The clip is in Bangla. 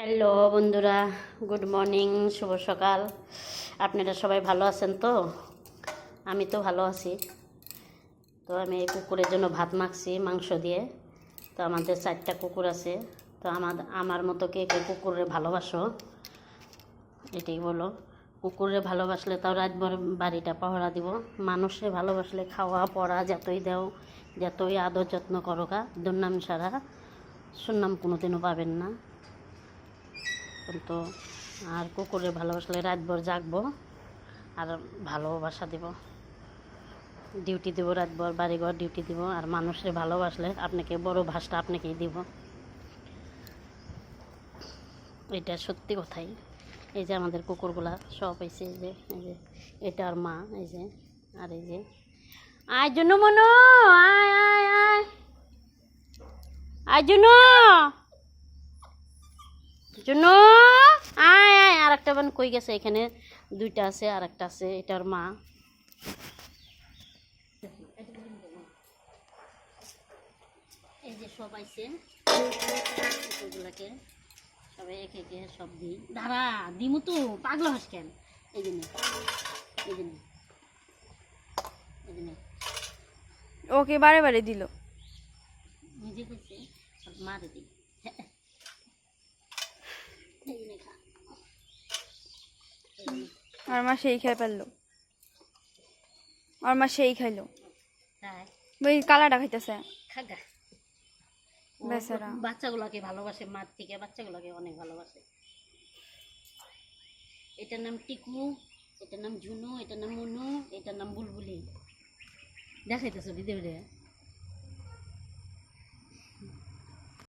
হ্যালো বন্ধুরা, গুড মর্নিং, শুভ সকাল। আপনারা সবাই ভালো আছেন তো? আমি তো ভালো আছি। তো আমি এই কুকুরের জন্য ভাত মাখছি মাংস দিয়ে। তো আমাদের 4টা কুকুর আছে। তো আমার মতো কে কে কুকুরে ভালোবাসো এটাই বলো। কুকুরে ভালোবাসলে তাও রাতভর বাড়িটা পাহারা দিব। মানুষে ভালোবাসলে খাওয়া পড়া যতই দাও, যতই আদর যত্ন করো গা, দুর্নাম ছাড়া সুনাম কোনোদিনও পাবেন না। কিন্তু আর কুকুরে ভালোবাসলে রাতভর জাগবো আর ভালোবাসা দিব, ডিউটি দিব, রাতভর বাড়িঘর ডিউটি দিব। আর মানুষের ভালোবাসলে আপনাকে বড় ভাষটা আপনাকেই দিব, এটা সত্যি কথাই। এই যে আমাদের কুকুরগুলা সব হয়েছে, এই যে এটা আর মা, এই যে আর এই যে আয় জন্য মনো, আয় আয় আয় আয় জন্য জন্য আয় আয়। আর একটা বান কই গেছে? এখানে 2টা আছে, আর একটা আছে, এটার মা। এই যে সব আইছে কুকুরগুলাকে, সবাই একে একে সব দিই। দাঁড়া দিমু তো, পাগলা হাস কেন? এই জন্য এই জন্য এই জন্য ওকে বারে বারে দিল। নিজে খাইছে, মারে দিই। এই জন্য খা, এই জন্য। আর মা সেই খাই পারলো, আর মা সেই খাইলো। তাই ওই কালাটা খাইতেছে খাগা। বেচারা। বাচ্চাগুলোকে ভালোবাসে, মার থেকে বাচ্চাগুলোকে অনেক ভালোবাসে। এটার নাম টিকু, এটার নাম ঝুনু, এটার নাম মনু, এটার নাম বুলবুলি। দেখাইতেছো ভিডিও রে?